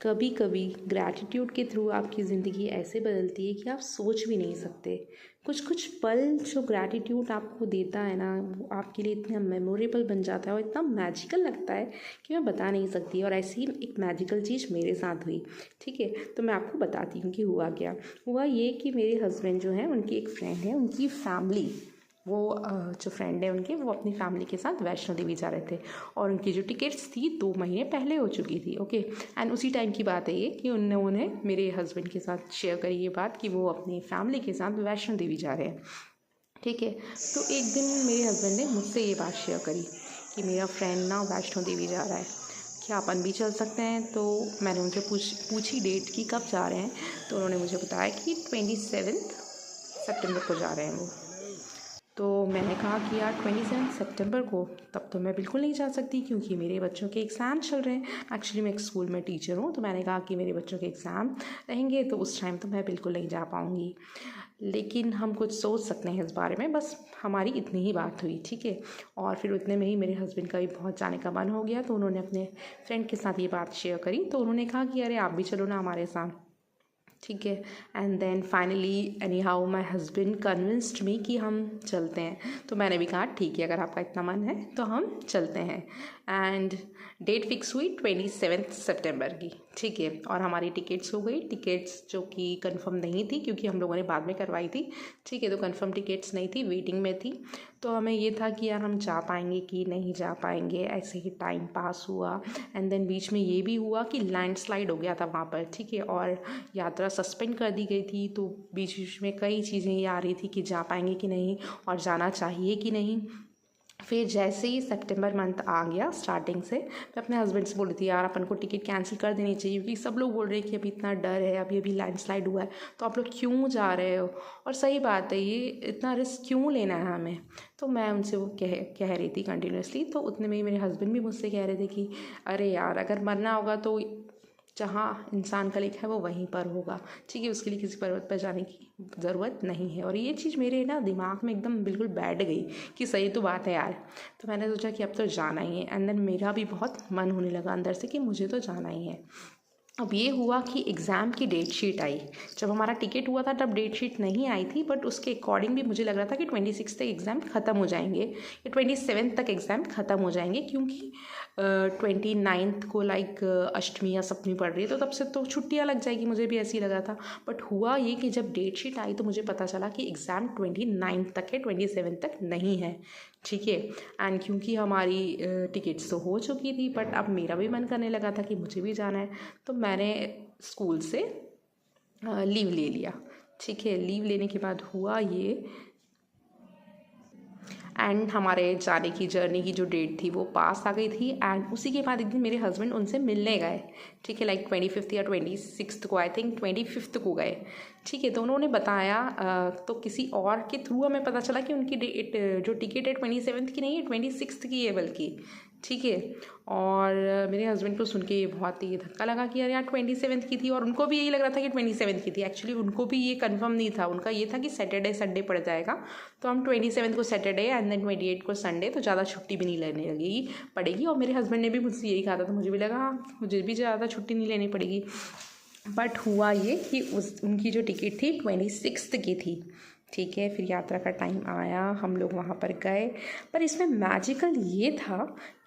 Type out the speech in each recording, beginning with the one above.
कभी कभी ग्रैटिट्यूड के थ्रू आपकी ज़िंदगी ऐसे बदलती है कि आप सोच भी नहीं सकते। कुछ कुछ पल जो ग्रैटिट्यूड आपको देता है ना, वो आपके लिए इतना मेमोरेबल बन जाता है और इतना मैजिकल लगता है कि मैं बता नहीं सकती। और ऐसी ही एक मैजिकल चीज़ मेरे साथ हुई। ठीक है, तो मैं आपको बताती हूँ कि हुआ क्या। हुआ ये कि मेरे हस्बैंड जो हैं, उनकी एक फ्रेंड है, उनकी फैमिली, वो जो फ्रेंड है उनके, वो अपनी फैमिली के साथ वैष्णो देवी जा रहे थे। और उनकी जो टिकट्स थी 2 महीने पहले हो चुकी थी। ओके, एंड उसी टाइम की बात है ये कि उन्होंने मेरे हस्बैंड के साथ शेयर करी ये बात कि वो अपनी फैमिली के साथ वैष्णो देवी जा रहे हैं। ठीक है, तो एक दिन मेरे हस्बैंड ने मुझसे ये बात शेयर करी कि मेरा फ्रेंड ना वैष्णो देवी जा रहा है, क्या अपन भी चल सकते हैं। तो मैंने उनसे पूछी डेट की कब जा रहे हैं। तो उन्होंने मुझे बताया कि 27 सितंबर को जा रहे हैं वो। तो मैंने कहा कि यार 27 सितंबर को, तब तो मैं बिल्कुल नहीं जा सकती क्योंकि मेरे बच्चों के एग्ज़ाम चल रहे हैं। एक्चुअली मैं एक स्कूल में टीचर हूँ, तो मैंने कहा कि मेरे बच्चों के एग्ज़ाम रहेंगे तो उस टाइम तो मैं बिल्कुल नहीं जा पाऊँगी। लेकिन हम कुछ सोच सकते हैं इस बारे में, बस हमारी इतनी ही बात हुई। ठीक है, और फिर उतने में ही मेरे हस्बैंड का भी बहुत जाने का मन हो गया, तो उन्होंने अपने फ्रेंड के साथ ये बात शेयर करी। तो उन्होंने कहा कि अरे आप भी चलो ना हमारे साथ। ठीक है, and then finally anyhow my husband convinced me कि हम चलते हैं। तो मैंने भी कहा ठीक है, अगर आपका इतना मन है तो हम चलते हैं। एंड डेट फिक्स हुई 27 सितंबर की। ठीक है, और हमारी टिकट्स हो गई। टिकट्स जो कि कंफर्म नहीं थी क्योंकि हम लोगों ने बाद में करवाई थी। ठीक है, तो कंफर्म टिकट्स नहीं थी, वेटिंग में थी। तो हमें ये था कि यार हम जा पाएंगे कि नहीं जा पाएंगे, ऐसे ही टाइम पास हुआ। एंड देन बीच में ये भी हुआ कि लैंडस्लाइड हो गया था वहाँ पर। ठीक है, और यात्रा सस्पेंड कर दी गई थी। तो बीच बीच में कई चीज़ें ये आ रही थी कि जा पाएंगे कि नहीं और जाना चाहिए कि नहीं। फिर जैसे ही सितंबर मंथ आ गया स्टार्टिंग से, मैं अपने हस्बैंड से बोल रही थी यार अपन को टिकट कैंसिल कर देनी चाहिए क्योंकि सब लोग बोल रहे हैं कि अभी इतना डर है, अभी अभी लैंडस्लाइड हुआ है, तो आप लोग क्यों जा रहे हो। और सही बात है, ये इतना रिस्क क्यों लेना है हमें। तो मैं उनसे वो कह रही थी कंटिन्यूसली। तो उतने में ही मेरे हस्बैंड भी मुझसे कह रहे थे कि अरे यार अगर मरना होगा तो जहाँ इंसान का लिखा है वो वहीं पर होगा। ठीक है, उसके लिए किसी पर्वत पर जाने की ज़रूरत नहीं है। और ये चीज़ मेरे ना दिमाग में एकदम बिल्कुल बैठ गई कि सही तो बात है यार। तो मैंने सोचा कि अब तो जाना ही है। एंड देन मेरा भी बहुत मन होने लगा अंदर से कि मुझे तो जाना ही है। अब ये हुआ कि एग्ज़ाम की डेट शीट आई। जब हमारा टिकट हुआ था तब डेट शीट नहीं आई थी, बट उसके अकॉर्डिंग भी मुझे लग रहा था कि 26 तक एग्ज़ाम ख़त्म हो जाएंगे या 27 तक एग्ज़ाम ख़त्म हो जाएंगे क्योंकि 29 को लाइक अष्टमी या सप्तमी पड़ रही है, तो तब से तो छुट्टियां लग जाएगी। मुझे भी ऐसे ही लगा था। बट हुआ ये कि जब डेट शीट आई तो मुझे पता चला कि एग्ज़ाम 29 तक है, 27 तक नहीं है। ठीक है, एंड क्योंकि हमारी टिकट्स तो हो चुकी थी, बट अब मेरा भी मन करने लगा था कि मुझे भी जाना है। तो मैंने स्कूल से लीव ले लिया। ठीक है, लीव लेने के बाद हुआ ये, एंड हमारे जाने की जर्नी की जो डेट थी वो पास आ गई थी। एंड उसी के बाद एक दिन मेरे हस्बैंड उनसे मिलने गए। ठीक है, लाइक 25 या 26 को, आई थिंक 25 को गए। ठीक है, तो उन्होंने बताया तो किसी और के थ्रू हमें पता चला कि उनकी डेट जो टिकट है 27 की नहीं है, 26 की है बल्कि। ठीक है, और मेरे हस्बैंड को सुन के ये बहुत ही धक्का लगा कि यार 27 की थी, और उनको भी यही लग रहा था कि 27 की थी। एक्चुअली उनको भी ये कंफर्म नहीं था, उनका ये था कि सैटरडे संडे पड़ जाएगा, तो हम 27 को सैटरडे एंड देन 28 को संडे, तो ज़्यादा छुट्टी भी नहीं लेने लगेगी पड़ेगी। और मेरे हस्बैंड ने भी मुझसे यही कहा था, तो मुझे भी लगा मुझे भी ज़्यादा छुट्टी नहीं लेनी पड़ेगी। बट हुआ ये कि उनकी जो टिकट थी 26 की थी। ठीक है, फिर यात्रा का टाइम आया, हम लोग वहाँ पर गए। पर इसमें मैजिकल ये था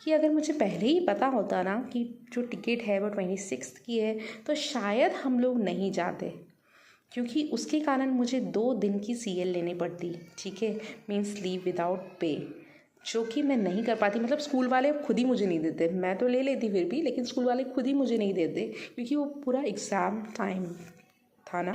कि अगर मुझे पहले ही पता होता ना कि जो टिकट है वो 26 की है, तो शायद हम लोग नहीं जाते, क्योंकि उसके कारण मुझे 2 दिन की CL लेनी पड़ती। ठीक है, मीन्स लीव विदाउट पे, जो कि मैं नहीं कर पाती। मतलब स्कूल वाले खुद ही मुझे नहीं देते, मैं तो ले लेती फिर भी, लेकिन स्कूल वाले खुद ही मुझे नहीं देते क्योंकि वो पूरा एग्ज़ाम टाइम था ना।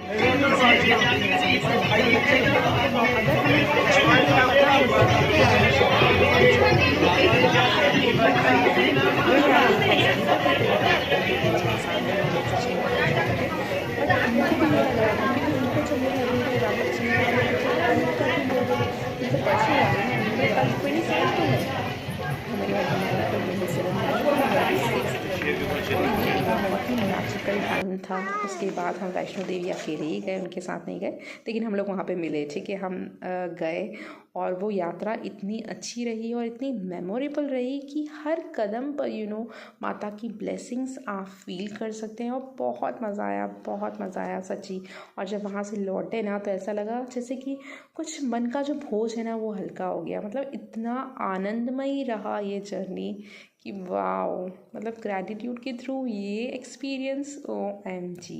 बहुत ही मैजिकल टाइम था। उसके बाद हम वैष्णो देवी अकेले ही गए, उनके साथ नहीं गए, लेकिन हम लोग वहाँ पे मिले। ठीक है, हम गए और वो यात्रा इतनी अच्छी रही और इतनी मेमोरेबल रही कि हर कदम पर माता की ब्लेसिंग्स आप फील कर सकते हैं। और बहुत मज़ा आया, बहुत मज़ा आया सच्ची। और जब वहाँ से लौटे ना तो ऐसा लगा जैसे कि कुछ मन का जो बोझ है ना वो हल्का हो गया। मतलब इतना आनंदमयी रहा ये जर्नी कि वाओ, मतलब ग्रैटिट्यूड के थ्रू ये experience OMG,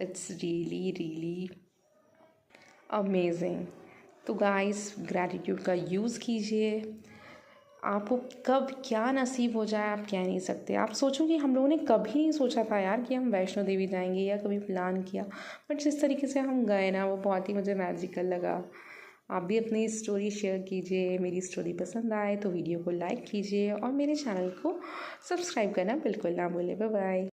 it's really really amazing. तो गाइस, ग्रैटिट्यूड का यूज़ कीजिए। आपको कब क्या नसीब हो जाए आप कह नहीं सकते। आप सोचो कि हम लोगों ने कभी नहीं सोचा था यार कि हम वैष्णो देवी जाएंगे, या कभी प्लान किया, बट जिस तरीके से हम गए ना वो बहुत ही मुझे मैजिकल लगा। आप भी अपनी स्टोरी शेयर कीजिए। मेरी स्टोरी पसंद आए तो वीडियो को लाइक कीजिए और मेरे चैनल को सब्सक्राइब करना बिल्कुल ना भूलें। Bye bye.